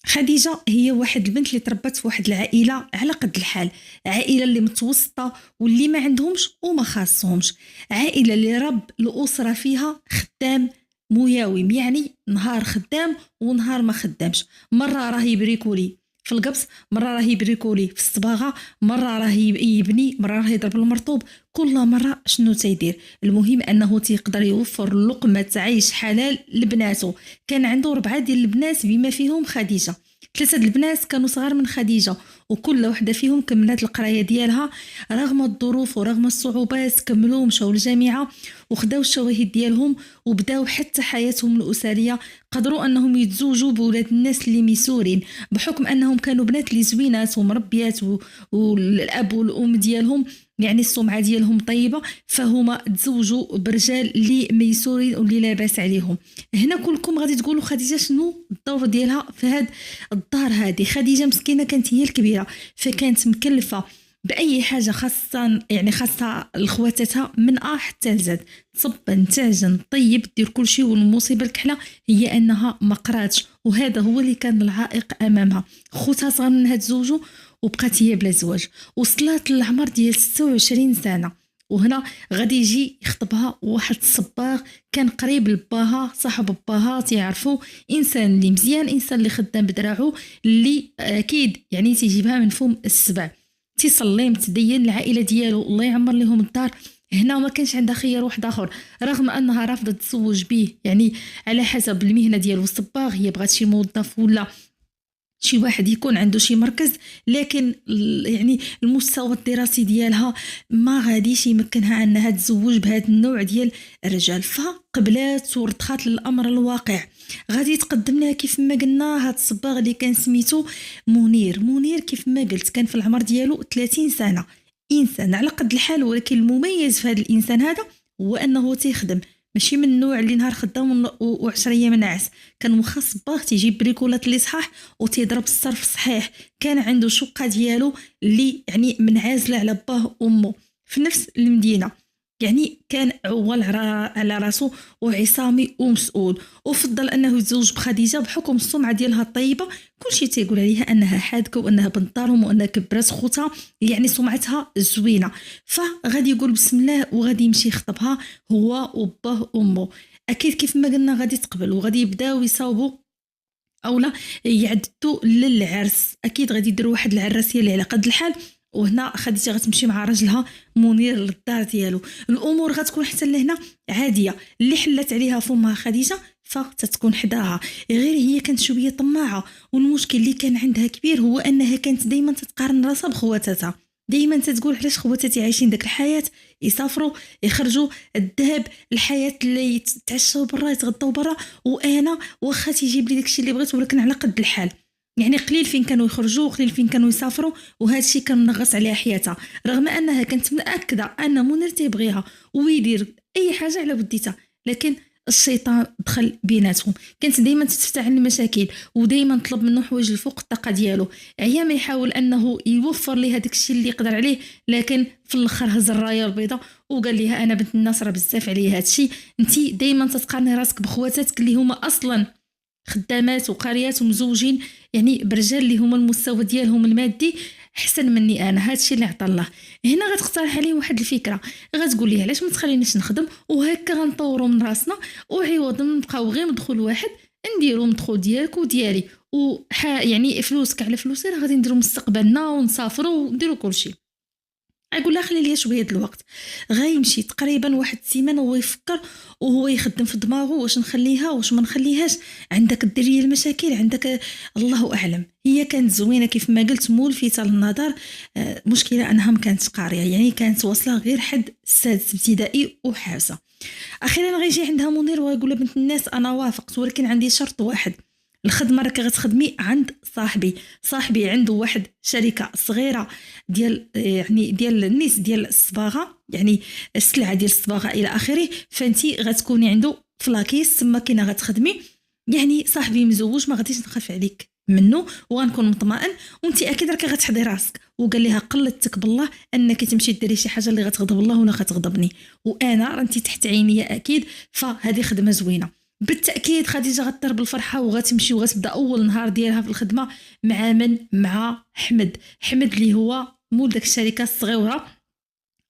خديجة هي واحد البنت اللي تربت في واحد العائلة على قد الحال، عائلة اللي متوسطة واللي ما عندهمش وما خاصهمش، عائلة اللي رب الأسرة فيها خدام مياوم، يعني نهار خدام ونهار ما خدامش، مرة راه يبريكولي في القبص، مرة راه يبريكولي في الصباغة، مرة راه يبني، مرة راه يضرب المرطوب، كل مرة شنو تيدير. المهم أنه تيقدر يوفر لقمة عيش حلال لبناته. كان عنده 4 ديال البنات بما فيهم خديجة. 3 البنات كانوا صغار من خديجة، وكل وحدة فيهم كملت القراية ديالها رغم الظروف ورغم الصعوبات، كملوا ومشاو للجامعة وخداو الشواهد ديالهم وبداو حتى حياتهم الأسرية. قدروا أنهم يتزوجوا بولاد الناس اللي ميسورين بحكم أنهم كانوا بنات اللي زوينات ومربيات والأب والأم ديالهم يعني السمعة ديالهم طيبة، فهما تزوجوا برجال اللي ميسورين واللي لاباس عليهم. هنا كلكم غادي تقولوا خديجة شنو الدور ديالها في هاد الدار هذه؟ خديجة مسكينة كانت هي الكبيرة، فكانت مكلفة بأي حاجة خاصة، يعني خاصة لخواتها من حتى لزاد، تصبن تعجن طيب دير كل شيء. والمصيبة الكحلة هي أنها ما قراتش، وهذا هو اللي كان العائق أمامها. خوتها صغار منها تزوجوا وبقات هي بلا زواج، وصلت للعمر ديال 26 سنة، وهنا غادي يجي يخطبها واحد الصباغ كان قريب لباها، صاحب باها، تيعرفوا انسان اللي مزيان، انسان اللي خدام بدراعو، اللي اكيد يعني تيجيبها من فم السبع، تيصلي متدين، العائله ديالو الله يعمر لهم الدار. هنا ما كانش عندها خيار واحد اخر، رغم انها رافضه تزوج به، يعني على حسب المهنه ديالو الصباغ، هي بغات شي موظف ولا شي واحد يكون عنده شي مركز، لكن يعني المستوى الدراسي ديالها ما غاديش يمكنها انها تزوج بهذا النوع ديال الرجال، فقبلات ورتخات للامر الواقع. غادي تقدم لها كيف ما قلنا هاد الصباغ اللي كان سميتو منير. منير كيف ما قلت كان في العمر ديالو 30 سنه، انسان على قد الحال، ولكن المميز في هذا الانسان هذا هو انه تيخدم، ماشي من النوع اللي نهار خدام و10 ايام نعس، كان مخصص باغ تيجيب بريكولات اللي صحاح وتيضرب الصرف صحيح. كان عنده شقه ديالو اللي يعني منعزله على باه وامه في نفس المدينه، يعني كان عوال على راسو وعصامي ومسؤول، وفضل انه يتزوج بخديجه بحكم السمعه ديالها الطيبه. كلشي تيقول عليها انها حادقه وانها بنت دارهم وانها كبرات خوتها، يعني سمعتها زوينه. فغادي يقول بسم الله وغادي يمشي يخطبها هو وباه وامه. اكيد كيف ما قلنا غادي تقبل وغادي يبداو يصاوبوا اولا يعدوا للعرس، اكيد غادي يديروا واحد العراسيه اللي على قد الحال. وهنا خديجه غتمشي مع راجلها منير للدار ديالو، الامور غتكون حتى لهنا عاديه، اللي حلت عليها فمها خديجه فتتكون حداها. غير هي كانت شويه طماعه، والمشكل اللي كان عندها كبير هو انها كانت دائما تتقارن راسها بخواتاتها، دائما تتقول علاش خواتاتي عايشين داك الحياه، يسافروا يخرجوا الذهب، الحياه اللي يتعشوا برا يتغدوا برا، وانا واخا تيجيب لي داكشي اللي بغيت ولكن على قد الحال. يعني قليل فين كانوا يخرجوا وقليل فين كانوا يسافروا، وهذا الشيء كان منغص عليها حياتها، رغم انها كانت متاكده ان منير تيبغيها ويدير اي حاجه على وديتها، لكن الشيطان دخل بيناتهم. كانت دائما تتفتح المشاكل ودائما طلب منه حوايج الفوق الطاقه ديالو، عيا ما يحاول انه يوفر لها داك الشيء اللي يقدر عليه، لكن في الاخر هز الرايه البيضاء وقال لها انا بنت الناس راه بزاف عليا هذا الشيء، انت دائما تتقارني راسك بخواتاتك اللي هما اصلا خدامات وقاريات ومزوجين، يعني برجال اللي هما المستوى ديالهم المادي احسن مني انا، هادشي اللي عطا الله. هنا غتقترح عليه واحد الفكره، غتقول ليه علاش ما تخلينيش نخدم وهكا غنطوروا من راسنا، وعوض نبقاو غير مدخول واحد نديروا مدخول ديالك وديالي يعني فلوسك على فلوسي، راه غادي نديروا مستقبلنا ونسافروا ونديروا كل شيء. اقول لها خلي لي شويه الوقت. غيمشي تقريبا واحد السيمانه وهو يفكر وهو يخدم في دماغه واش نخليها واش ما نخليهاش، عندك ديري المشاكل عندك الله اعلم. هي كانت زوينه كيف ما قلت ملفته للنظر، مشكله انها ما كانتش قاريه، يعني كانت واصله غير حد السادس ابتدائي وحافظه. اخيرا غيجي عندها منير ويقول لها بنت الناس انا وافقت ولكن عندي شرط واحد، الخدمه راك غتخدمي عند صاحبي عنده واحد شركه صغيره ديال يعني ديال الناس ديال الصباغه، يعني السلعه ديال الصباغه الى اخره، فانتي غتكوني عنده فلاكيس تما كاينه غتخدمي، يعني صاحبي مزوج ما غاديش نخاف عليك منه وغنكون مطمئن، وانت اكيد راك غتحضي راسك. وقال لها قلتك بالله انك تمشي ديري شي حاجه اللي غتغضب الله ولا غتغضبني، وانا انت تحت عيني اكيد، فهذه خدمه زوينه. بالتاكيد خديجه غطير بالفرحه وغتمشي وغتبدا اول نهار ديالها في الخدمه مع من؟ مع حمد اللي هو مول داك الشركه الصغيره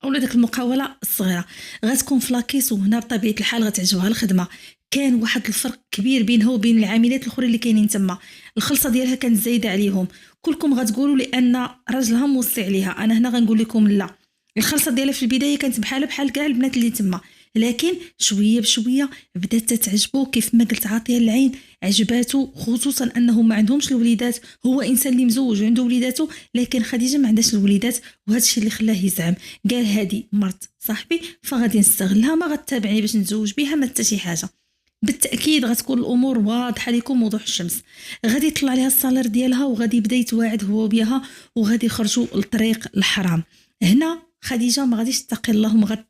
اولا داك المقاوله الصغيره. غتكون فلاكيس وهنا بطبيعه الحال غتعجبها الخدمه. كان واحد الفرق كبير بينها وبين العاملات الاخرين اللي كاينين تما. الخلصه ديالها كانت زايده عليهم. كلكم غتقولوا لان راجلها موصي عليها، انا هنا غنقول لكم لا. الخلصه ديالها في البدايه كانت بحال كاع البنات اللي تما، لكن شويه بشويه بدات تتعجبو. كيف ما قلت عاطيه العين عجباتو، خصوصا انهم ما عندهمش الوليدات. هو انسان اللي مزوج وعنده وليداته، لكن خديجه ما عندهاش الوليدات، وهذا الشيء اللي خلاه يزعم. قال هادي مرت صاحبي فغادي نستغلها، ما غتتابعني باش نتزوج بها ما حتى شي حاجه. بالتاكيد غتكون الامور واضحه لكم وضوح الشمس. غادي يطلع عليها الصالير ديالها وغادي يبدا يتواعد هو وبيها وغادي يخرجوا لطريق الحرام. هنا خديجه ما غاديش تتقي الله وما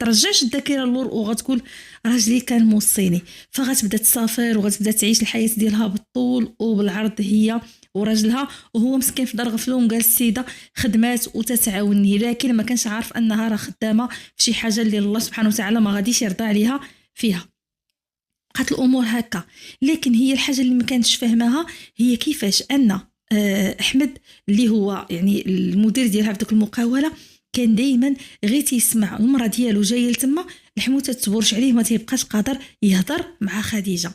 ترجعش الذاكره اللور وغتقول راجلي كان موصيني، فغتبدا تسافر وغتبدا تعيش الحياه ديالها بالطول وبالعرض هي وراجلها، وهو مسكين في دار غفلوم. قال السيده خدمات وتتعاوني، لكن ما كانش عارف انها راه خدامه في شي حاجه اللي الله سبحانه وتعالى ما غاديش يرضى عليها فيها. بقات الامور هكا. لكن هي الحاجه اللي ما كانتش فاهماها هي كيفاش ان احمد اللي هو يعني المدير ديالها في ديك المقاوله كان دائما غير تيسمع المراه ديالو جايه لتما الحموته تبورش عليه، ما تيبقاش قادر يهضر مع خديجه.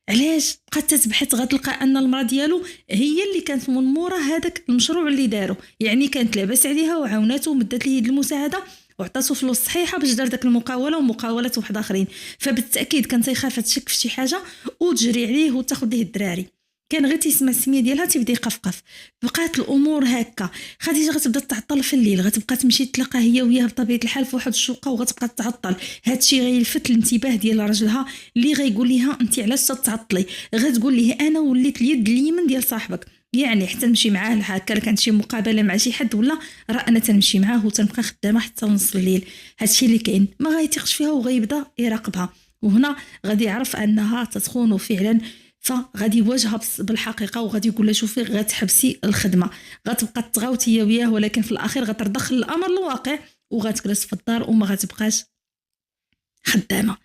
علاش؟ بقات تتبحث غتلقى ان المراه ديالو هي اللي كانت من مورا هذاك المشروع اللي دارو، يعني كانت لاباس عليها وعاوناته ومدت ليه يد المساعده وعطاتو فلوس صحيحه باش دار داك المقاوله ومقاولات واحد اخرين. فبالتاكيد كان تيخاف تشك في شي حاجه وتجري عليه وتاخذ ليه الدراري. كان غير تيسمع السميه ديالها تيبدا يقفقف. بقات الامور هكا. خديجه غتبدا تعطل في الليل، غتبقى تمشي تلقى هي وياه بطبيعه الحال في واحد الشقه وغتبقى تعطل. هادشي غيلفت الانتباه ديال راجلها اللي غيقول لها انت علاش تتعطلي. غتقول ليه انا وليت اليد اليمين ديال صاحبك، يعني حتى نمشي معاه هكا كانت شي مقابله مع شي حد ولا راه انا تنمشي معاه وتنبقى خدامه حتى نص الليل. هادشي اللي كاين ما غيتيقش فيها وغيبدا يراقبها. وهنا غادي يعرف انها تتخون فعلا، فغادي يواجهها بالحقيقه وغادي يقول لها شوفي غتحبسي الخدمه، غتبقى تغاوت هي وياه، ولكن في الاخير غترضخ الامر الواقع وغتجلس في الدار وما غتبقاش خدامه.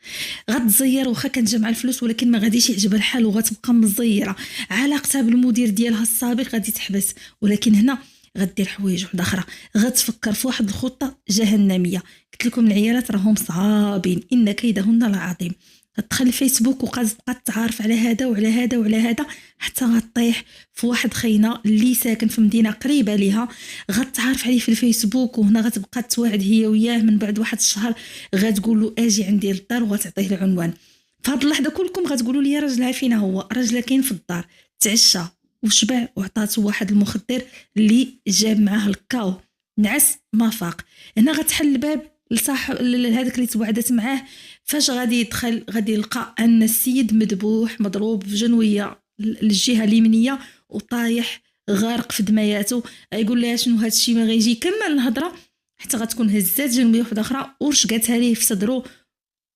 غتزير واخا كان جمع الفلوس ولكن ما غاديش يعجبها الحال وغتبقى مزيره. علاقتها بالمدير ديالها السابق غادي تحبس، ولكن هنا غدير حوايج وحده اخرى. غتفكر في واحد الخطه جهنميه. قلت لكم العيالات راهم صعابين، ان كيدهن لعظيم. غتدخل الفيسبوك وغتبقى تعارف على هذا وعلى هذا وعلى هذا حتى غطيح في واحد خينا اللي ساكن في مدينه قريبه ليها. غتعرف عليه في الفيسبوك وهنا غتبقى تواعد هي وياه. من بعد واحد الشهر غتقول له اجي عندي للدار وغتعطيه العنوان. في هذه اللحظه كلكم غتقولوا لي راجلها فين هو؟ راجلها كاين في الدار، تعشى وشبع وعطاته واحد المخدر اللي جاب معاه الكاو، نعس ما فاق. هنا غتحل الباب لصاحب هذاك اللي توعدت معاه. فاش غادي يدخل غادي يلقى ان السيد مذبوح مضروب في جنويه الجهه اليمنيه وطايح غارق في دمياته. يقول لها شنو هذا الشيء؟ ما غيجي يكمل الهضره حتى غتكون هزات جنويه وحده اخرى ورشقاتها ليه في صدره.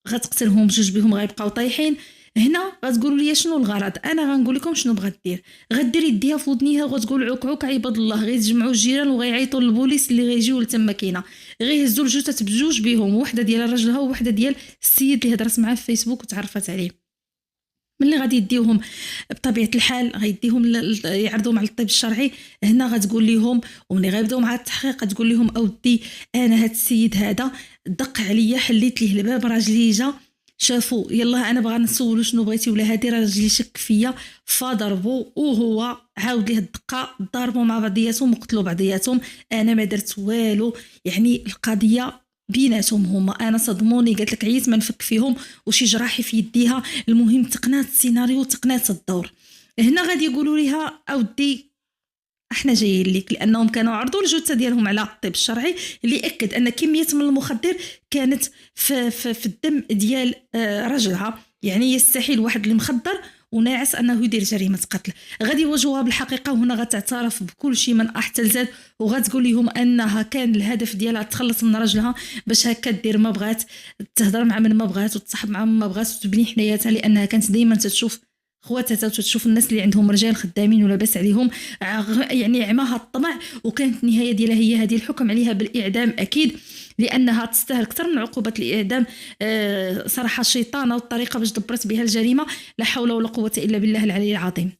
غتقتلهم بجوج بهم غيبقاو طايحين. هنا غتقولوا لي شنو الغرض؟ انا غنقول لكم شنو بغات دير. غدير يديها في ودنيها وغتقول عوك عوك عباد الله. غيتجمعوا الجيران وغيعيطوا للبوليس اللي غيجيو لتما كاينه. غيهزوا الجثث بجوج بهم، وحده ديال راجلها ووحده ديال السيد اللي هضرت معاه في فيسبوك وتعرفت عليه. ملي غادي يديوهم بطبيعه الحال غيديهم يعرضوهم على الطب الشرعي. هنا غتقول لهم وملي غيبداو مع التحقيق غتقول لهم اودي انا هاد السيد هذا دق عليا حليت ليه الباب راجلي جا شافوا يلا انا بغا نسولو شنو بغيتي ولا هادي راجلي شك فيا فضربوا وهو عاود ليه الدقه ضربوا مع بعضياتهم وقتلوا بعضياتهم. انا ما درت والو. يعني القضيه بيناتهم هما. انا صدموني قالت لك عييت ما نفك فيهم وشي جراحي في يديها. المهم تقنات السيناريو تقنات الدور. هنا غادي يقولوا ليها اودي احنا جايين لك، لانهم كانوا عرضوا الجثه ديالهم على الطب الشرعي اللي اكد ان كميه من المخدر كانت في الدم ديال رجلها. يعني يستحيل واحد اللي مخدر وناعس انه يدير جريمه قتل. غادي يواجهوها بالحقيقه وهنا غتعترف بكل شيء من احتل زاد وغتقول لهم انها كان الهدف ديالها تخلص من رجلها باش هكا دير ما بغات، تهضر مع من ما بغات وتصاحب مع من ما بغات وتبني حناياتها، لانها كانت دائما تشوف خواتها تشوف الناس اللي عندهم رجال خدامين ولاباس عليهم، يعني عماها الطمع، وكانت النهايه ديالها هي هذه، الحكم عليها بالاعدام اكيد، لانها تستاهل اكثر من عقوبه الاعدام. صراحه شيطانه، والطريقه باش دبرت بها الجريمه لا حول ولا قوه الا بالله العلي العظيم.